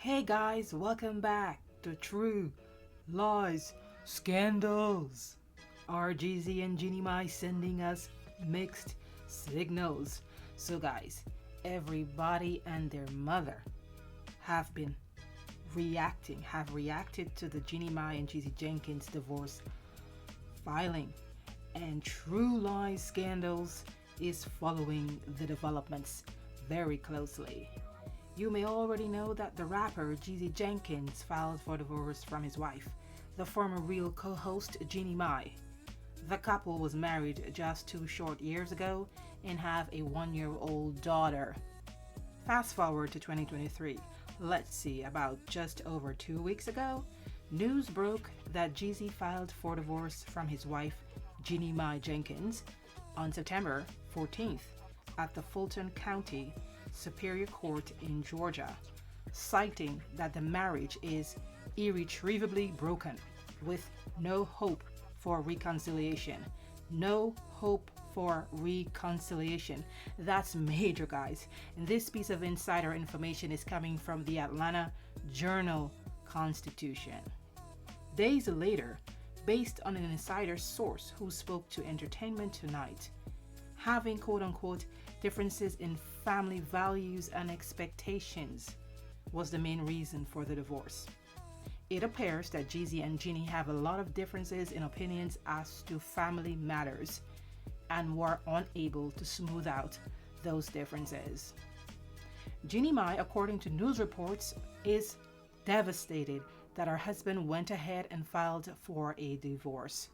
Hey guys, welcome back to True Lies Scandals. Are Jeezy and Jeannie Mai sending us mixed signals? So, guys, everybody and their mother have been have reacted to the Jeannie Mai and Jeezy Jenkins divorce filing, and True Lies Scandals is following the developments very closely. You may already know that the rapper Jeezy Jenkins filed for divorce from his wife, the former Real co host Jeannie Mai. The couple was married just 2 short years ago and have a 1-year-old daughter. Fast forward to 2023. Let's see, about just over 2 weeks ago, news broke that Jeezy filed for divorce from his wife, Jeannie Mai Jenkins, on September 14th at the Fulton County Superior Court in Georgia, citing that the marriage is irretrievably broken with no hope for reconciliation. No hope for reconciliation. That's major, guys. And this piece of insider information is coming from the Atlanta Journal Constitution. Days later, based on an insider source who spoke to Entertainment Tonight, having quote unquote differences in family values and expectations was the main reason for the divorce. It appears that Jeezy and Jeannie have a lot of differences in opinions as to family matters and were unable to smooth out those differences. Jeannie Mai, according to news reports, is devastated that her husband went ahead and filed for a divorce.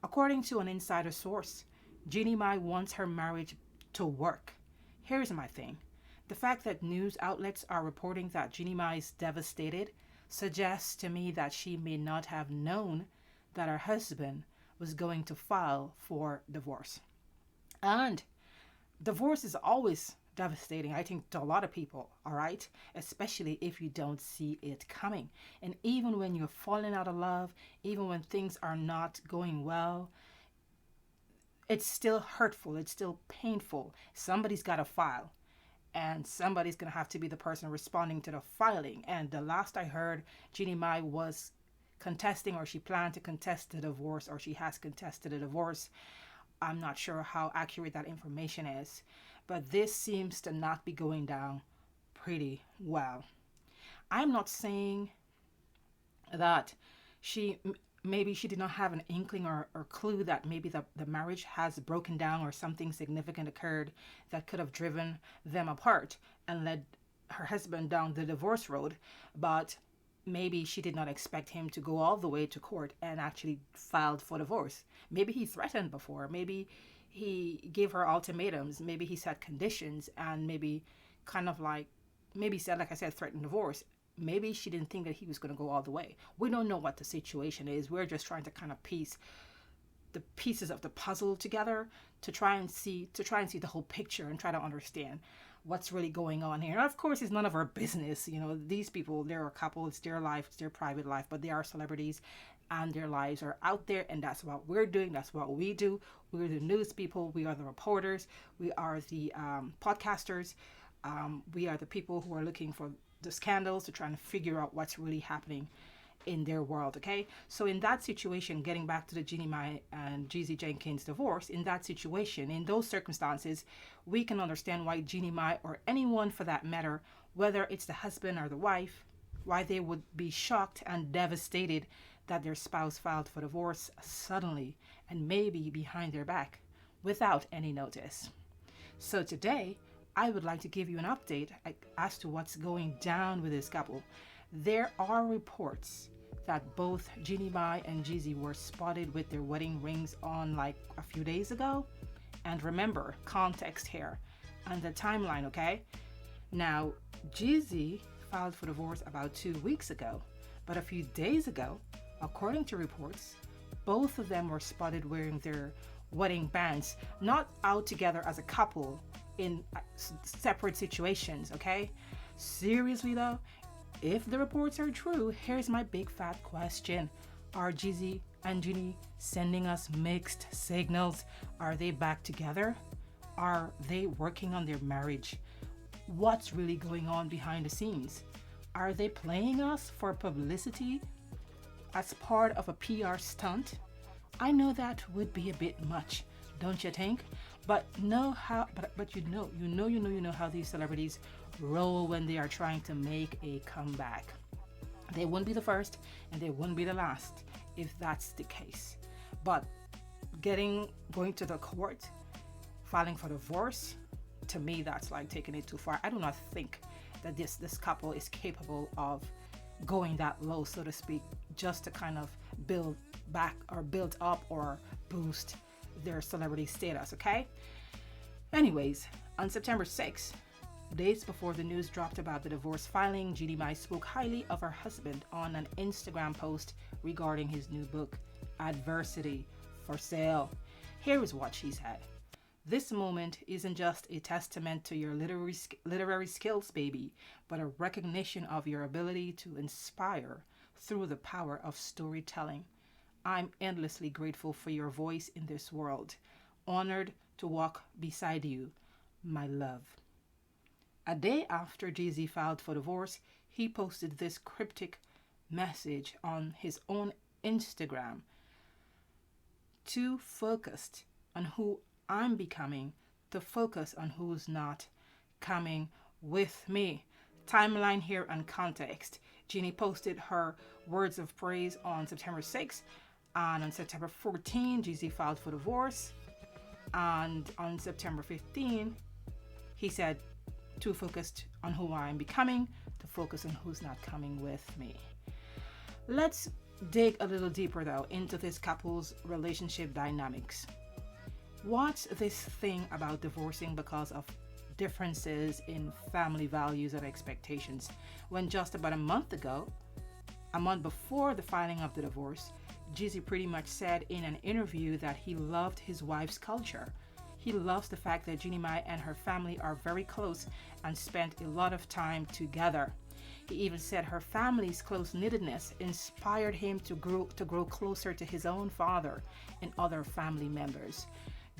According to an insider source, Jeannie Mai wants her marriage to work. Here's my thing. The fact that news outlets are reporting that Jeannie Mai is devastated suggests to me that she may not have known that her husband was going to file for divorce. And divorce is always devastating, I think, to a lot of people, all right? Especially if you don't see it coming. And even when you're falling out of love, even when things are not going well, it's still hurtful, it's still painful. Somebody's got to file, and somebody's going to have to be the person responding to the filing. And the last I heard, Jeannie Mai was contesting, or she planned to contest the divorce, or she has contested the divorce. I'm not sure how accurate that information is, but this seems to not be going down pretty well. I'm not saying that she maybe she did not have an inkling or clue that maybe the marriage has broken down or something significant occurred that could have driven them apart and led her husband down the divorce road, but maybe she did not expect him to go all the way to court and actually filed for divorce. Maybe he threatened before, maybe he gave her ultimatums, maybe he set conditions, and maybe kind of like maybe said, like I said, threatened divorce. Maybe she didn't think that he was going to go all the way. We don't know what the situation is. We're just trying to kind of piece the pieces of the puzzle together to try and see the whole picture and try to understand what's really going on here. And of course, it's none of our business. You know, these people, they're a couple, it's their life, it's their private life, but they are celebrities and their lives are out there, and that's what we're doing. That's what we do. We're the news people. We are the reporters. We are the podcasters. We are the people who are looking for the scandals to try and figure out what's really happening in their world. Okay, so in that situation, getting back to the Jeannie Mai and Jeezy Jenkins divorce, in that situation, in those circumstances, we can understand why Jeannie Mai, or anyone for that matter, whether it's the husband or the wife, why they would be shocked and devastated that their spouse filed for divorce suddenly and maybe behind their back without any notice. So today, I would like to give you an update as to what's going down with this couple. There are reports that both Jeannie Mai and Jeezy were spotted with their wedding rings on like a few days ago. And remember, context here and the timeline, okay? Now, Jeezy filed for divorce about 2 weeks ago, but a few days ago, according to reports, both of them were spotted wearing their wedding bands, not out together as a couple, in separate situations, okay? Seriously though, if the reports are true, here's my big fat question. Are Jeezy and Jeannie sending us mixed signals? Are they back together? Are they working on their marriage? What's really going on behind the scenes? Are they playing us for publicity as part of a PR stunt? I know that would be a bit much, don't you think? You know how these celebrities roll when they are trying to make a comeback. They wouldn't be the first and they wouldn't be the last if that's the case. But going to the court, filing for divorce, to me that's like taking it too far. I do not think that this couple is capable of going that low, so to speak, just to kind of build back or build up or boost their celebrity status, okay? Anyways, on September 6th, days before the news dropped about the divorce filing, Jeannie Mai spoke highly of her husband on an Instagram post regarding his new book, Adversity, for sale. Here is what she said. This moment isn't just a testament to your literary skills, baby, but a recognition of your ability to inspire through the power of storytelling. I'm endlessly grateful for your voice in this world. Honored to walk beside you, my love. A day after Jeezy filed for divorce, he posted this cryptic message on his own Instagram. Too focused on who I'm becoming to focus on who's not coming with me. Timeline here and context. Jeannie posted her words of praise on September 6th, and on September 14th, Jeezy filed for divorce. And on September 15th, he said, too focused on who I'm becoming to focus on who's not coming with me. Let's dig a little deeper though into this couple's relationship dynamics. What's this thing about divorcing because of differences in family values and expectations, when just about a month before the filing of the divorce, Jeezy pretty much said in an interview that he loved his wife's culture. He loves the fact that Jeannie Mai and her family are very close and spent a lot of time together. He even said her family's close-knittedness inspired him to grow closer to his own father and other family members.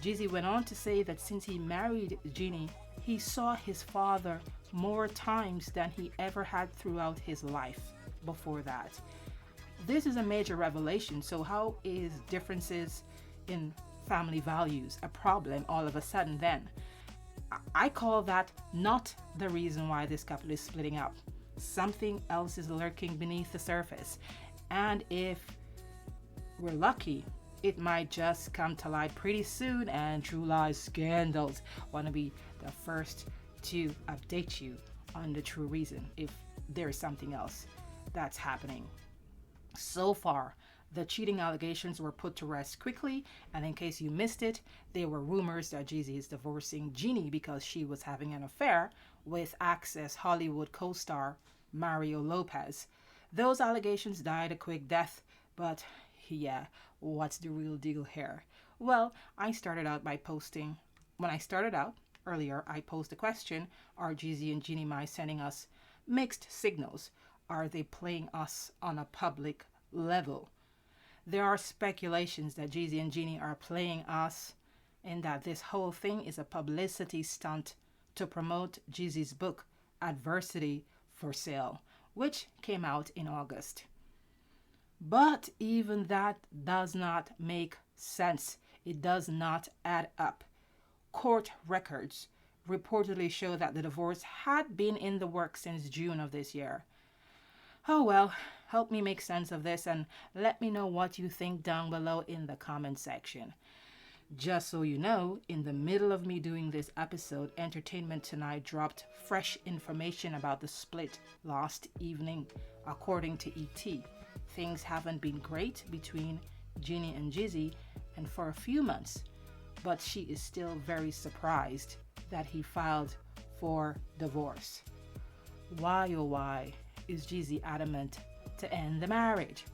Jeezy went on to say that since he married Jeannie, he saw his father more times than he ever had throughout his life before that. This is a major revelation, so how is differences in family values a problem all of a sudden then? I call that not the reason why this couple is splitting up. Something else is lurking beneath the surface, and if we're lucky, it might just come to light pretty soon, and True Lies Scandals want to be the first to update you on the true reason if there is something else that's happening. So far, the cheating allegations were put to rest quickly, and in case you missed it, there were rumors that Jeezy is divorcing Jeannie because she was having an affair with Access Hollywood co-star Mario Lopez. Those allegations died a quick death, but yeah, what's the real deal here? Well, when I started out earlier, I posed the question, are Jeezy and Jeannie Mai sending us mixed signals? Are they playing us on a public level? There are speculations that Jeezy and Jeannie are playing us and that this whole thing is a publicity stunt to promote Jeezy's book, Adversity, for sale, which came out in August. But even that does not make sense. It does not add up. Court records reportedly show that the divorce had been in the works since June of this year. Oh well, help me make sense of this and let me know what you think down below in the comment section. Just so you know, in the middle of me doing this episode, Entertainment Tonight dropped fresh information about the split last evening. According to ET, things haven't been great between Jeannie and Jeezy and for a few months, but she is still very surprised that he filed for divorce. Why oh why is Jeezy adamant to end the marriage?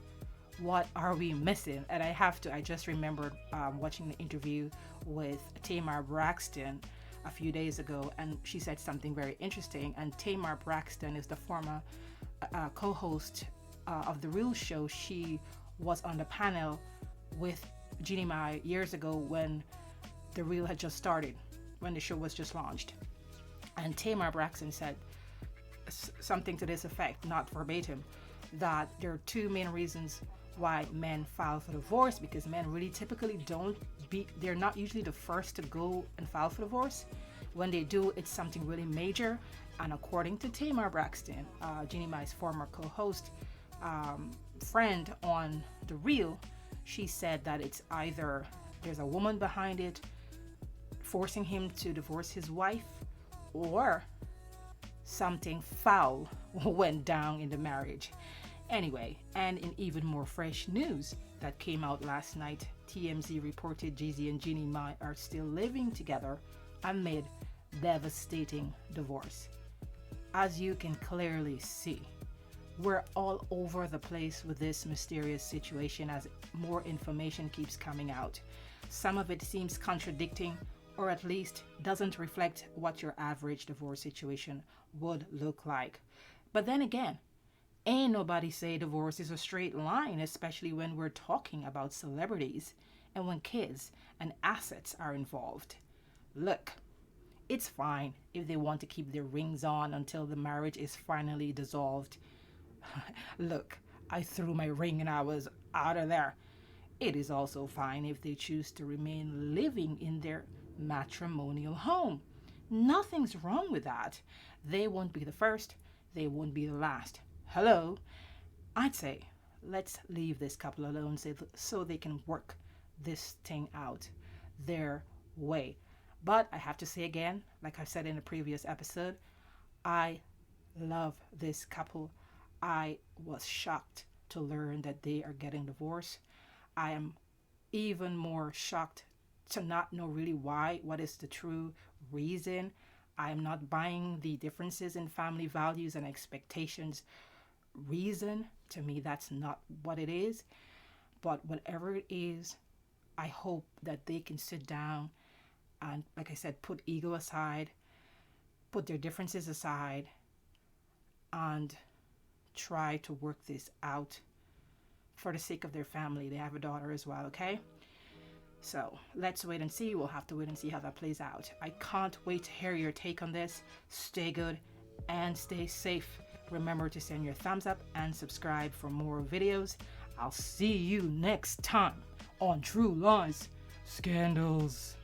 What are we missing? And I just remembered watching the interview with Tamar Braxton a few days ago, and she said something very interesting. And Tamar Braxton is the former co-host of The Real Show. She was on the panel with Jeannie Mai years ago when The Real had just started, when the show was just launched. And Tamar Braxton said something to this effect, not verbatim, that there are two main reasons why men file for divorce, because men really typically they're not usually the first to go and file for divorce. When they do, it's something really major. And according to Tamar Braxton, Jeannie Mai's former co-host, friend on The Real, she said that it's either there's a woman behind it forcing him to divorce his wife, or something foul went down in the marriage. Anyway, and in even more fresh news that came out last night, TMZ reported Jeezy and Jeannie Mai are still living together amid devastating divorce. As you can clearly see, we're all over the place with this mysterious situation as more information keeps coming out. Some of it seems contradicting, or at least doesn't reflect what your average divorce situation would look like. But then again, ain't nobody say divorce is a straight line, especially when we're talking about celebrities and when kids and assets are involved. Look, it's fine if they want to keep their rings on until the marriage is finally dissolved. Look, I threw my ring and I was out of there. It is also fine if they choose to remain living in their matrimonial home. Nothing's wrong with that. They won't be the first, they won't be the last. Hello? I'd say let's leave this couple alone so they can work this thing out their way. But I have to say again, like I said in a previous episode, I love this couple. I was shocked to learn that they are getting divorced. I am even more shocked to not know really why, what is the true reason. I am not buying the differences in family values and expectations reason. To me, that's not what it is. But whatever it is, I hope that they can sit down and, like I said, put ego aside, put their differences aside, and try to work this out for the sake of their family. They have a daughter as well, okay? So let's wait and see. We'll have to wait and see how that plays out. I can't wait to hear your take on this. Stay good and stay safe. Remember to send your thumbs up and subscribe for more videos. I'll see you next time on True Lies Scandals.